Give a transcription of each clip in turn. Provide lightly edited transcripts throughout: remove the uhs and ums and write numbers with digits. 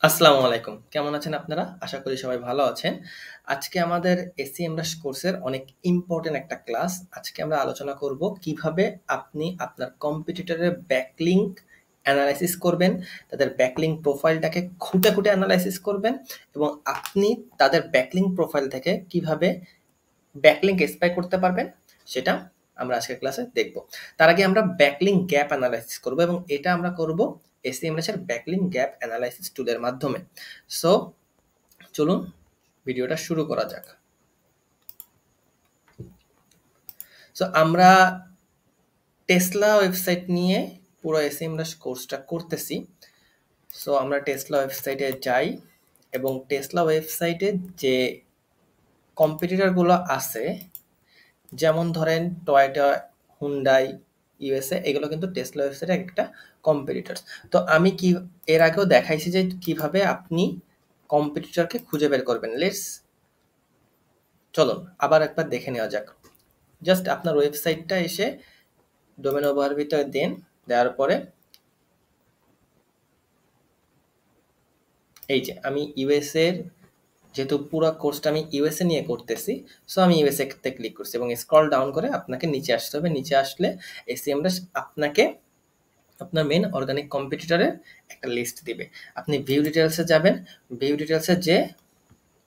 আসসালামু আলাইকুম। কেমন আছেন আপনারা? আশা করি সবাই ভালো আছেন। আজকে আমাদের SEMrush কোর্সের অনেক ইম্পোর্টেন্ট একটা ক্লাস। আজকে আমরা আলোচনা করব কিভাবে আপনি আপনার কম্পিটিটরের ব্যাকলিংক অ্যানালাইসিস করবেন, তাদের ব্যাকলিংক প্রোফাইলটাকে খুঁটে, খুঁটে অ্যানালাইসিস করবেন এবং আপনি তাদের ব্যাকলিংক প্রোফাইল থেকে কিভাবে ব্যাকলিংক স্পাই করতে পারবেন সেটা আমরা আজকের ক্লাসে দেখব। তার আগে আমরা ব্যাকলিংক গ্যাপ অ্যানালাইসিস করব এবং এটা আমরা করব SEMrush এর ব্যাকলিংক গ্যাপ অ্যানালাইসিস টুলের মাধ্যমে। সো চলুন ভিডিওটা শুরু করা যাক। সো আমরা টেসলা ওয়েবসাইট নিয়ে পুরো SEMrush কোর্সটা করতেছি। সো আমরা টেসলা ওয়েবসাইটে যাই এবং টেসলা ওয়েবসাইটে যে কম্পিটিটরগুলো আছে, যেমন ধরেন টয়োটা, হুন্ডাই, ইউএসএ, এগুলো কিন্তু টেসলা ওয়েবসাইটের একটা কম্পিটিটরস। তো আমি কি এর আগেও দেখাইছি যে কিভাবে আপনি কম্পিটিটরকে খুঁজে বের করবেন। চলুন আবার একবার দেখে নেওয়া যাক। জাস্ট আপনার ওয়েবসাইটটা এসে ডোমেন ওভারভিউতে দেন, দেওয়ার পরে এই যে আমি ইউএসএ এর, যেহেতু পুরো কোর্সটা আমি ইউএসএ নিয়ে করতেছি, সো আমি ইউএসএ তে ক্লিক করছি এবং স্ক্রল ডাউন করে আপনাকে নিচে আসতে হবে। নিচে আসলে SEMrush আপনাকে আপনার মেন অর্গানিক কম্পিটিটরের একটা লিস্ট দিবে। আপনি ভিউ ডিটেলসে যাবেন, ভিউ ডিটেলসে যে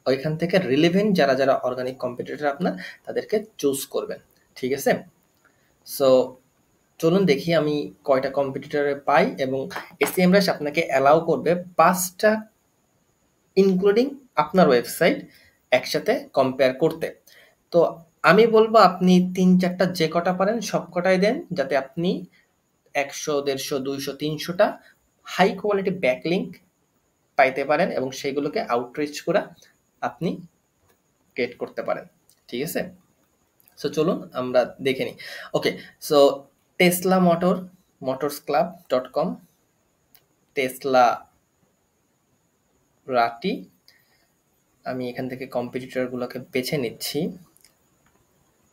ওইখান থেকে রিলেভেন্ট যারা যারা অর্গানিক কম্পিটিটর আপনার, তাদেরকে চুজ করবেন। ঠিক আছে? সো চলুন দেখি আমি কয়টা কম্পিটিটরে পাই এবং SEMrush আপনাকে অ্যালাউ করবে 5টা ইনক্লুডিং আপনার ওয়েবসাইট একসাথে কম্পেয়ার করতে। তো আমি বলবো আপনি 3-4টা যে কটা পারেন সব কটাই দেন, যাতে আপনি 100, 150, 200, 300টা হাই কোয়ালিটি ব্যাকলিংক পাইতে পারেন এবং সেগুলোকে আউটরিচ করে আপনি ক্রিয়েট করতে পারেন। ঠিক আছে? সো চলুন আমরা দেখে নিই। ওকে, সো টেসলা motorsclub.com, টেসলা রাটি, আমি এখান থেকে কম্পিটিটরগুলোকে বেছে নিচ্ছি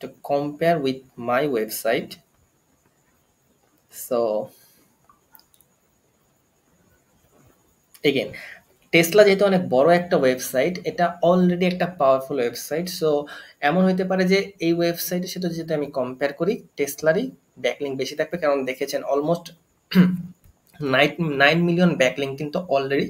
to compare with my website. So again, Tesla যেহেতু অনেক বড় একটা ওয়েবসাইট, এটা অলরেডি একটা পাওয়ারফুল ওয়েবসাইট। সো এমন হইতে পারে যে এই ওয়েবসাইটের সাথে যদি আমি কম্পেয়ার করি, টেসলারই ব্যাকলিংক বেশি থাকবে, কারণ দেখেছেন অলমোস্ট 9 মিলিয়ন ব্যাকলিংক কিন্তু অলরেডি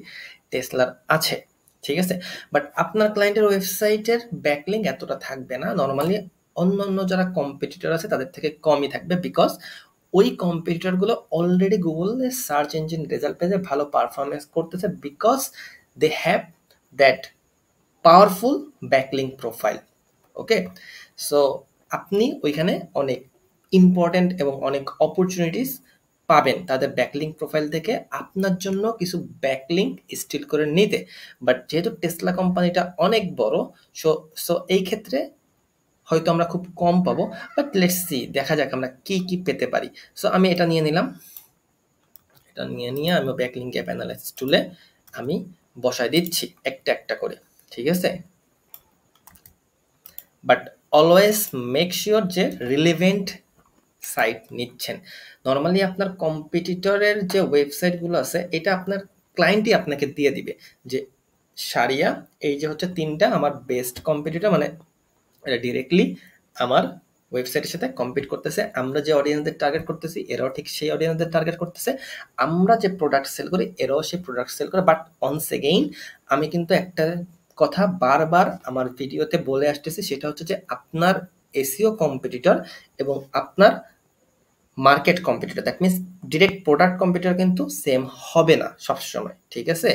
টেসলার আছে। ঠিক আছে? বাট আপনার ক্লায়েন্টের ওয়েবসাইটের ব্যাকলিংক এতটা থাকবে না। নর্মালি অন্য যারা কম্পিটিটর আছে তাদের থেকে কমই থাকবে, বিকজ ওই কম্পিটিটরগুলো অলরেডি গুগলের সার্চ ইঞ্জিন রেজাল্ট পেজে ভালো পারফরমেন্স করতেছে, because they have that powerful backlink profile. Okay, so আপনি ওইখানে অনেক ইম্পর্টেন্ট এবং অনেক অপরচুনিটিস পাবেন তাদের ব্যাকলিংক প্রোফাইল থেকে আপনার জন্য কিছু ব্যাকলিংক স্টিল করে নিতে। বাট যেহেতু টেসলা কোম্পানিটা অনেক বড়, সো সো এই ক্ষেত্রে হয়তো আমরা খুব কম পাবো। বাট লেটস সি, দেখা যাক আমরা কি কি পেতে পারি। সো আমি এটা নিয়ে নিলাম, এটা নিয়ে আমি ব্যাকলিংক গ্যাপ অ্যানালাইসিস টুলে আমি বসায় দিচ্ছি একটা একটা করে। ঠিক আছে? বাট অলওয়েজ মেক শিওর যে রিলেভেন্ট সাইট নিচ্ছেন। নর্মালি আপনার কম্পিটিটরের যে ওয়েবসাইটগুলো আছে, এটা আপনার ক্লায়েন্টই আপনাকে দিয়ে দিবে যে সারিয়া, এই যে হচ্ছে 3টা আমার বেস্ট কম্পিটিটর, মানে এটা ডিরেক্টলি আমার ওয়েবসাইটের সাথে কম্পিট করতেছে। আমরা যে অডিয়েন্সদের টার্গেট করতেছি, এরাও ঠিক সেই অডিয়েন্সদের টার্গেট করতেছে। আমরা যে প্রোডাক্ট সেল করি, এরাও সেই প্রোডাক্ট সেল করে। বাট অনস এগেইন আমি কিন্তু একটা কথা বারবার আমার ভিডিওতে বলে আসতেছি, সেটা হচ্ছে যে আপনার এসইও কম্পিটিটর এবং আপনার market competitor, that means direct product competitor কিন্তু সেম হবে না সবসময়। ঠিক আছে?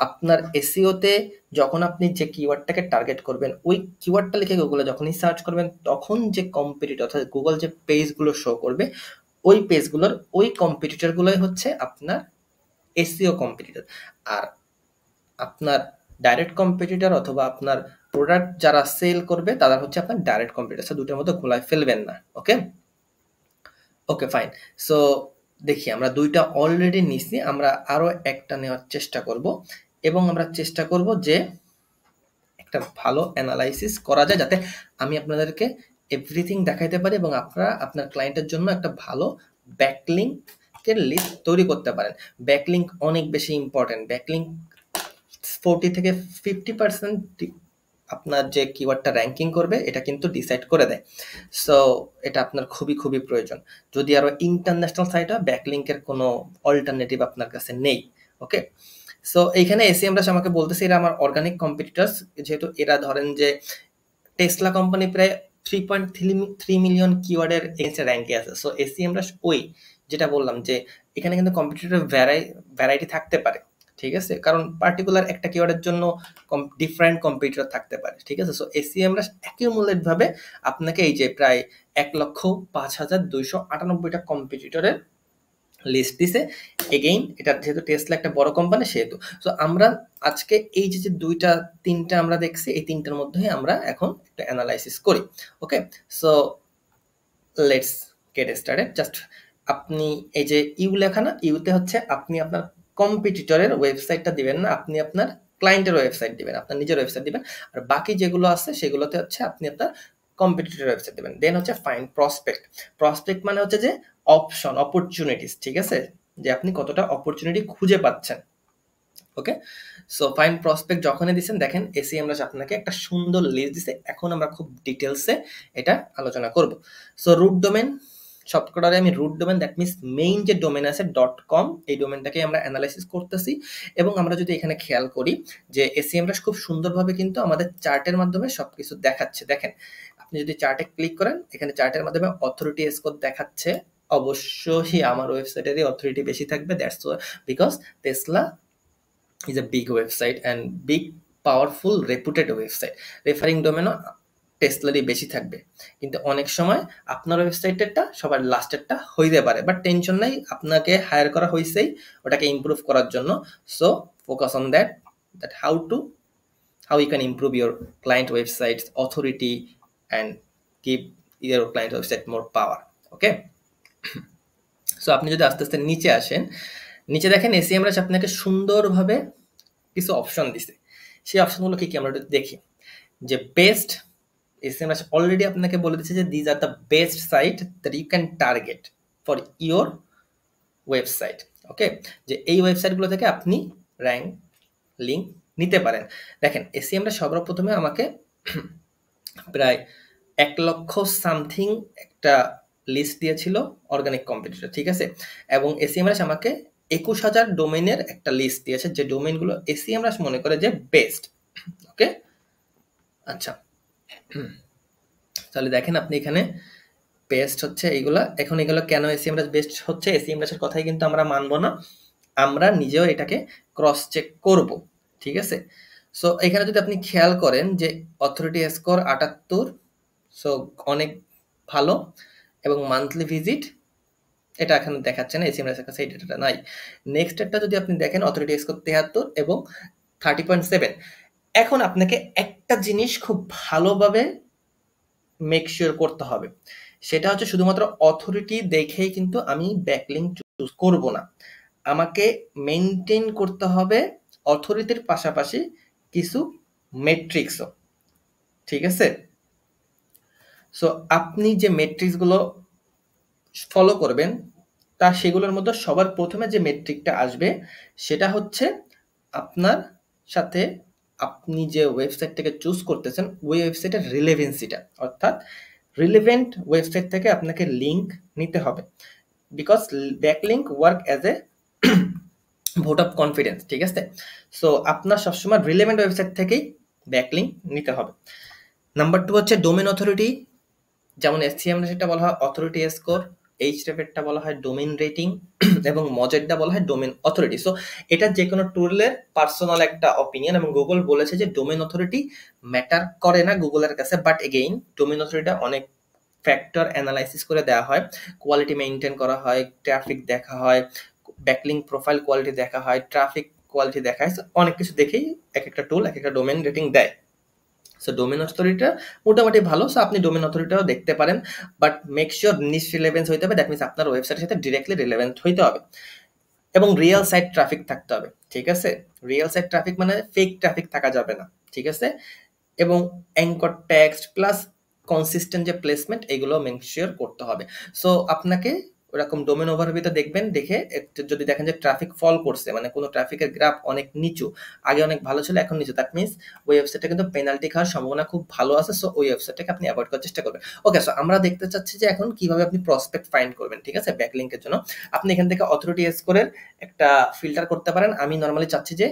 আপনার এসইওতে যখন আপনি যে কিওয়ার্ডটাকে টার্গেট করবেন, ওই কিওয়ার্ডটা লিখে গুগলে যখনই সার্চ করবেন, তখন যে কম্পিটিটর অর্থাৎ গুগল যে পেজগুলো শো করবে, ওই পেজগুলোর ওই কম্পিটিটরগুলোই হচ্ছে আপনার এসইও কম্পিটিটর। আর আপনার ডাইরেক্ট কম্পিটিটর অথবা আপনার প্রোডাক্ট যারা সেল করবে, তারা হচ্ছে আপনার ডাইরেক্ট কম্পিটিটর। দুটোর মধ্যে গোলায় ফেলবেন না। ওকে, ওকে ফাইন। সো দেখি আমরা 2টা অলরেডি নিছি, আমরা আরো একটা নেওয়ার চেষ্টা করব এবং আমরা চেষ্টা করব যে একটা ভালো অ্যানালাইসিস করা যায়, যাতে আমি আপনাদেরকে এভরিথিং দেখাইতে পারি এবং আপনারা আপনার ক্লায়েন্টের জন্য একটা ভালো ব্যাকলিংকের লিস্ট তৈরি করতে পারেন। ব্যাকলিংক অনেক বেশি ইম্পর্টেন্ট। ব্যাকলিংক 40 থেকে 50% আপনার যে কিওয়ার্ডটা র্যাঙ্কিং করবে এটা কিন্তু ডিসাইড করে দেয়। সো এটা আপনার খুবই খুবই প্রয়োজন। যদি আরো ইন্টারন্যাশনাল সাইট হয়, ব্যাকলিংকের কোনো অল্টারনেটিভ আপনার কাছে নেই। ওকে, সো এইখানে এসিএমরাশ আমাকে বলতেছে এরা আমার অর্গানিক কম্পিটিটরস, যেহেতু এরা ধরেন যে টেসলা কোম্পানি প্রায় 3.3 মিলিয়ন কিওয়ার্ডের এগেইনস্টে র্যাঙ্কে আছে। সো এসিএমরাশ ওই যেটা বললাম যে এখানে কিন্তু কম্পিটিটর ভ্যারাইটি থাকতে পারে, ঠিক আছে, কারণ পার্টিকুলার একটা কিওয়ার্ডের জন্য ডিফারেন্ট কম্পিটিটর থাকতে পারে, ঠিক আছে। সো এসিএমরাশ অ্যাকিউমুলেট ভাবে আপনাকে এই যে প্রায় 1,05,298টা কম্পিটিটরের লিস্ট দিছে। এগেইন এটা যেহেতু টেসলা একটা বড় কোম্পানি সেহেতু। সো আমরা আজকে এই যে দুইটা তিনটা আমরা দেখছি, এই তিনটার মধ্যে আমরা এখন একটা অ্যানালাইসিস করি। Okay, so let's get started. Just আপনি এই যে ইউ লেখা না, ইউতে হচ্ছে আপনি আপনার কম্পিটিটরের ওয়েবসাইটটা দিবেন না, আপনি আপনার ক্লায়েন্টের ওয়েবসাইট দিবেন, আপনার নিজের ওয়েবসাইট দিবেন। আর বাকি যেগুলো আছে সেগুলোতে হচ্ছে আপনি আপনার কম্পিটিটর ওয়েবসাইট দিবেন। দেন হচ্ছে ফাইন্ড প্রসপেক্ট। প্রসপেক্ট মানে হচ্ছে যে অপশন, অপরচুনিটিস, ঠিক আছে, যে আপনি কতটা অপরচুনিটি খুঁজে পাচ্ছেন। ওকে, সো ফাইন্ড প্রসপেক্ট যখনই দিচ্ছেন দেখেন এসিএমরাশ আপনাকে একটা সুন্দর লিস্ট দিছে। এখন আমরা খুব ডিটেলসে এটা আলোচনা করব। সো রুট ডোমেন, সবকটারে আমি root domain, that means main যে ডোমেন আছে .com, এই ডোমেনটাকে আমরা অ্যানালাইসিস করতেছি। এবং আমরা যদি এখানে খেয়াল করি যে এসিএমরাশ খুব সুন্দরভাবে কিন্তু আমাদের চার্টের মাধ্যমে সবকিছু দেখাচ্ছে। দেখেন আপনি যদি চার্টে ক্লিক করেন, এখানে চার্টের মাধ্যমে অথরিটি স্কোর দেখাচ্ছে। অবশ্যই আমার ওয়েবসাইটেরই অথরিটি বেশি থাকবে, that's because Tesla is a big website and big powerful reputed website. Referring ডোমেনও টেসলারই বেশি থাকবে, কিন্তু অনেক সময় আপনার ওয়েবসাইটেরটা সবার লাস্টেরটা হইতে পারে, বাট টেনশন নাই, আপনাকে হায়ার করা হয়েছেই ওটাকে ইমপ্রুভ করার জন্য। So focus on that how you can improve your client website's authority and give your client website more power. Okay, so আপনি যদি আস্তে আস্তে নিচে আসেন, নিচে দেখেন এসিএমরাশ আপনাকে সুন্দরভাবে কিছু অপশন দিছে। সেই অপশনগুলো কি কি আমরা একটু দেখি। যে বেস্ট, এসিএমরাশ অলরেডি আপনাকে বলে দিচ্ছে যে these are the best site that you can target for your website. Okay, যে এই ওয়েবসাইটগুলো থেকে আপনি র্যাঙ্ক লিঙ্ক নিতে পারেন। দেখেন এসিএমরাশ সর্বপ্রথমে আমাকে প্রায় 1 লক্ষ সামথিং একটা লিস্ট দিয়েছিল অর্গানিক কম্পিটিটর, ঠিক আছে, এবং এসিএমরাশ আমাকে 21,000 ডোমেইনের একটা লিস্ট দিয়েছে, যে ডোমেইনগুলো এসিএমরাশ মনে করে যে বেস্ট। ওকে, আচ্ছা, তাহলে দেখেন আপনি এখানে বেস্ট হচ্ছে এইগুলা। এখন এগুলো কেন এসিএমরাশ বেস্ট হচ্ছে, এসিএমরাশের কথাই কিন্তু আমরা মানবো না, আমরা নিজেও এটাকে ক্রস চেক করব, ঠিক আছে। সো এখানে যদি আপনি খেয়াল করেন যে অথরিটি স্কোর 78, সো অনেক ভালো, এবং মান্থলি ভিজিট এটা এখানে দেখাচ্ছে না, এসিএমরাশের কাছে এই ডেটাটা নাই। নেক্সট একটা যদি আপনি দেখেন অথরিটি স্কোর 73 এবং 30.7। এখন আপনাকে একটা জিনিস খুব ভালোভাবে মেক শিওর করতে হবে, সেটা হচ্ছে শুধুমাত্র অথরিটি দেখেই কিন্তু আমি ব্যাকলিঙ্ক চুজ করব না, আমাকে মেনটেন করতে হবে অথরিটির পাশাপাশি কিছু মেট্রিক্সও, ঠিক আছে। সো আপনি যে মেট্রিক্সগুলো ফলো করবেন তা সেগুলোর মধ্যে সবার প্রথমে যে মেট্রিকটা আসবে সেটা হচ্ছে আপনার সাথে আপনি যে ওয়েবসাইটটাকে চুজ করতেছেন ওই ওয়েবসাইটের রিলেভেন্সিটা, অর্থাৎ রিলেভেন্ট ওয়েবসাইট থেকে আপনাকে লিঙ্ক নিতে হবে, because backlink work as a vote of confidence, ঠিক আছে। সো আপনার সবসময় রিলেভেন্ট ওয়েবসাইট থেকেই ব্যাকলিঙ্ক নিতে হবে। নাম্বার 2 হচ্ছে ডোমেন অথরিটি, যেমন এসসিএমটা বলা হয় অথরিটি স্কোর, এইচরেফেরটা বলা হয় ডোমেন রেটিং, এবং মজেডটা বলা হয় ডোমেন অথরিটি। সো এটা যে কোনো টুলের পার্সোনাল একটা অপিনিয়ন, এবং গুগল বলেছে যে ডোমেন অথরিটি ম্যাটার করে না গুগলের কাছে, বাট এগেইন ডোমেন অথরিটিটা অনেক ফ্যাক্টর অ্যানালাইসিস করে দেওয়া হয়, কোয়ালিটি মেনটেন করা হয়, ট্রাফিক দেখা হয়, ব্যাকলিঙ্ক প্রোফাইল কোয়ালিটি দেখা হয়, ট্রাফিক কোয়ালিটি দেখা হয়, অনেক কিছু দেখেই এক একটা টুল এক একটা ডোমেন রেটিং দেয়। সো ডোমেন অথরিটিটা মোটামুটি ভালো, সো আপনি ডোমেন অথরিটিটাও দেখতে পারেন, but make sure niche relevance হইতে হবে, দ্যাট মিনস আপনার ওয়েবসাইটের সাথে ডিরেক্টলি রিলেভেন্ট হইতে হবে, এবং রিয়েল সাইট ট্রাফিক থাকতে হবে, ঠিক আছে। রিয়েল সাইট ট্রাফিক মানে ফেক ট্রাফিক থাকা যাবে না, ঠিক আছে, এবং অ্যাঙ্কর টেক্সট প্লাস কনসিস্টেন্ট যে প্লেসমেন্ট এগুলো মেক শিওর করতে হবে। সো আপনাকে ওরকম ডোমেন ওভারভিউতে দেখবেন, দেখে যদি দেখেন যে ট্রাফিক ফল করছে, মানে কোনো ট্রাফিকের গ্রাফ অনেক নিচু, আগে অনেক ভালো ছিল এখন নিচু, দ্যাট মিনস ওই ওয়েবসাইটটা কিন্তু পেনাল্টি খাওয়ার সম্ভাবনা খুব ভালো আছে। সো ওই ওয়েবসাইটটাকে আপনি অ্যাভয়েড করার চেষ্টা করবেন। ওকে, সো আমরা দেখতে চাচ্ছি যে এখন কিভাবে আপনি প্রসপেক্ট ফাইন্ড করবেন, ঠিক আছে, ব্যাকলিংকের জন্য। আপনি এখান থেকে অথরিটি স্কোরের একটা ফিল্টার করতে পারেন। আমি নর্মালি চাচ্ছি যে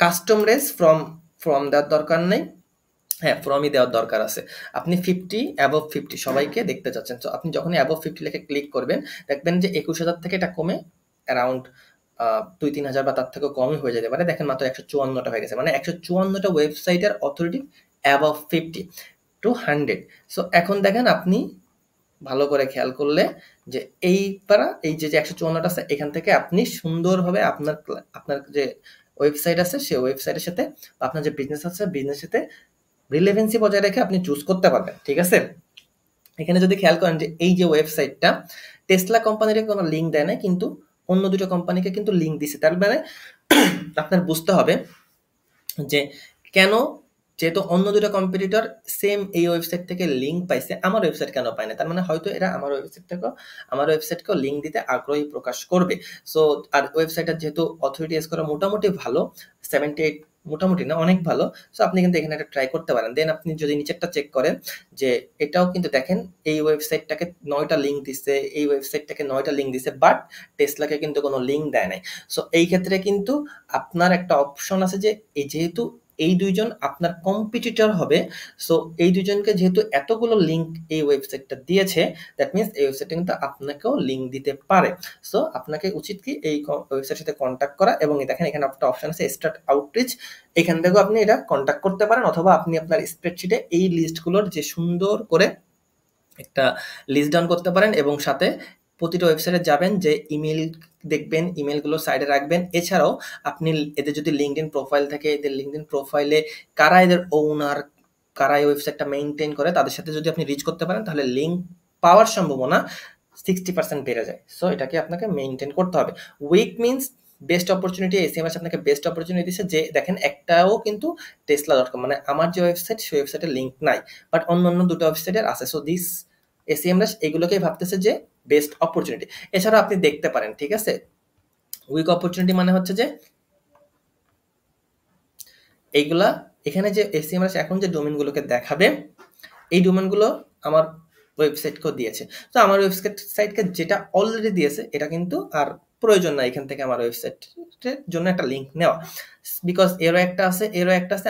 কাস্টম রেস ফ্রম দেওয়ার দরকার নেই, হ্যাঁ ফ্রমই দেওয়ার দরকার আছে। আপনি 50 অ্যাবভ 50 সবাইকে দেখতে চাচ্ছেন। তো আপনি যখনই অ্যাবভ 50 লিখে ক্লিক করবেন, দেখবেন যে 21,000 থেকে এটা কমে অ্যারাউন্ড 2-3 হাজার বা তার থেকেও কমই হয়ে যেতে পারে। দেখেন মাত্র 154টা হয়ে গেছে, মানে 154টা ওয়েবসাইটের অথরিটি অ্যাবভ 50 টু 100। সো এখন দেখেন আপনি ভালো করে খেয়াল করলে যে এই যে 154টা আছে, এখান থেকে আপনি সুন্দরভাবে আপনার যে ওয়েবসাইট আছে সেই ওয়েবসাইটের সাথে, আপনার যে বিজনেস আছে বিজনেসের সাথে রিলেভেন্সি বজায় রেখে আপনি চুজ করতে পারবেন, ঠিক আছে। এখানে যদি খেয়াল করেন যে এই যে ওয়েবসাইটটা টেসলা কোম্পানির কোনো লিঙ্ক দেয় না, কিন্তু অন্য দুটো কোম্পানিকে কিন্তু লিঙ্ক দিছে। তার মানে আপনার বুঝতে হবে যে কেন, যেহেতু অন্য দুটো কম্পিটিটর সেম এই ওয়েবসাইট থেকে লিঙ্ক পাইছে, আমার ওয়েবসাইট কেন পায় না? তার মানে হয়তো এরা আমার ওয়েবসাইটকেও লিঙ্ক দিতে আগ্রহী প্রকাশ করবে। সো আর ওয়েবসাইটের যেহেতু অথরিটি স্কোর মোটামুটি ভালো, 78, মোটামুটি না অনেক ভালো। সো আপনি কিন্তু এখানে একটা ট্রাই করতে পারেন। দেন আপনি যদি নিচেরটা চেক করেন যে এটাও কিন্তু দেখেন এই ওয়েবসাইটটাকে 9টা লিঙ্ক দিচ্ছে, এই ওয়েবসাইটটাকে 9টা লিঙ্ক দিচ্ছে, বাট টেসলাকে কিন্তু কোনো লিঙ্ক দেয় নাই। সো এই ক্ষেত্রে কিন্তু আপনার একটা অপশন আছে যে যেহেতু এই দুইজন আপনার কম্পিটিটর হবে, সো এই দুইজনকে যেহেতু এতগুলো লিঙ্ক এই ওয়েবসাইটটা দিয়েছে, দ্যাট মিনস এই ওয়েবসাইটটা কিন্তু আপনাকেও লিঙ্ক দিতে পারে। সো আপনাকে উচিত কি এই ওয়েবসাইটের সাথে কন্ট্যাক্ট করা, এবং দেখেন এখানে একটা অপশন আছে স্টার্ট আউটরিচ, এখান থেকেও আপনি এটা কন্ট্যাক্ট করতে পারেন, অথবা আপনি আপনার স্প্রেডশিটে এই লিস্টগুলোর যে সুন্দর করে একটা লিস্ট ডাউন করতে পারেন, এবং সাথে প্রতিটা ওয়েবসাইটে যাবেন, যে ইমেল দেখবেন, ইমেলগুলো সাইডে রাখবেন। এছাড়াও আপনি এদের যদি লিঙ্কডইন প্রোফাইল থাকে, এদের লিঙ্কডইন প্রোফাইলে কারা এদের ওনার, কারা এই ওয়েবসাইটটা মেইনটেইন করে, তাদের সাথে যদি আপনি রিচ করতে পারেন, তাহলে লিঙ্ক পাওয়ার সম্ভাবনা 60% বেড়ে যায়। সো এটাকে আপনাকে মেইনটেইন করতে হবে। Weak means best opportunity, SMS আপনাকে বেস্ট অপরচুনিটি দিচ্ছে, যে দেখেন একটাও কিন্তু tesla.com, মানে আমার যে ওয়েবসাইট সেই ওয়েবসাইটের লিঙ্ক নাই, বাট অন্য দুটো ওয়েবসাইটের আছে। সো দিস এসিএমএস এগুলোকেই ভাবতেছে যে বেস্ট অপরচুনিটি। এছাড়া আপনি দেখতে পারেন, ঠিক আছে, উইক অপরচুনিটি মানে হচ্ছে যে এইগুলা, এখানে যে এসিএমএস এখন যে ডোমেনগুলোকে দেখাবে, এই ডোমেনগুলো আমার ওয়েবসাইটকেও দিয়েছে। তো আমার ওয়েবসাইটকে যেটা অলরেডি দিয়েছে এটা কিন্তু আর প্রয়োজন না এখান থেকে আমার ওয়েবসাইটের জন্য একটা লিঙ্ক নেওয়া, বিকজ এরও একটা আছে,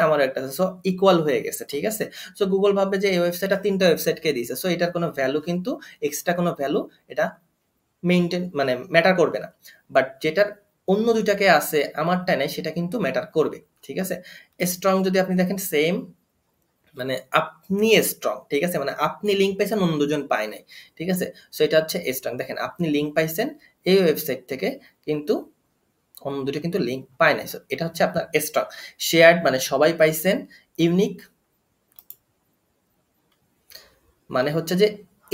আমারও একটা আছে। সো ইকুয়াল হয়ে গেছে, ঠিক আছে। সো গুগল ভাববে যে এই ওয়েবসাইটটা 3টা ওয়েবসাইটকে দিয়েছে, সো এটার কোনো ভ্যালু কিন্তু, এক্সট্রা কোনো ভ্যালু এটা মেইনটেইন মানে ম্যাটার করবে না। বাট যেটার অন্য দুইটাকে আছে আমারটা নেই, সেটা কিন্তু ম্যাটার করবে, ঠিক আছে। স্ট্রং যদি আপনি দেখেন সেম, মানে আপনি স্ট্রং, ঠিক আছে, মানে আপনি লিঙ্ক পাইছেন অন্য দুজন পায় নাই, ঠিক আছে। সো এটা হচ্ছে স্ট্রং। দেখেন আপনি লিঙ্ক পাইছেন এই ওয়েবসাইট থেকে, কিন্তু অন্য দুটো কিন্তু লিঙ্ক পায় নাই। সো এটা হচ্ছে আপনার স্ট্রং। শেয়ার্ড মানে সবাই পাইছেন। ইউনিক মানে হচ্ছে যে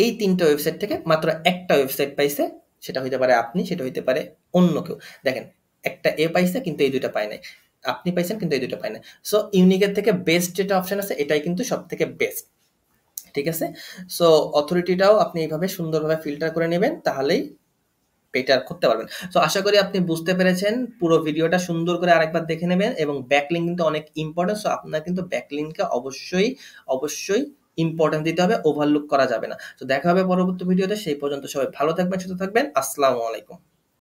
এই 3টা ওয়েবসাইট থেকে মাত্র একটা ওয়েবসাইট পাইছে, সেটা হইতে পারে আপনি, সেটা হইতে পারে অন্য কেউ। দেখেন একটা এ পাইছে কিন্তু এই দুইটা পায় নাই, আপনি পাইছেন কিন্তু এই দুইটা পায় নাই। সো ইউনিকের থেকে বেস্ট যেটা অপশন আছে এটাই কিন্তু সব থেকে বেস্ট, ঠিক আছে। সো অথরিটিটাও আপনি এইভাবে সুন্দরভাবে ফিল্টার করে নেবেন, তাহলেই বেটার করতে পারবেন। সো আশা করি আপনি বুঝতে পেরেছেন। পুরো ভিডিওটা সুন্দর করে আরেকবার দেখে নেবেন, এবং ব্যাকলিঙ্ক কিন্তু অনেক ইম্পর্টেন্ট। সো আপনার কিন্তু ব্যাকলিঙ্ককে অবশ্যই ইম্পর্টেন্ট দিতে হবে, ওভারলুক করা যাবে না। তো দেখা হবে পরবর্তী ভিডিওতে, সেই পর্যন্ত সবাই ভালো থাকবেন, সুস্থ থাকবেন। আসসালামু আলাইকুম।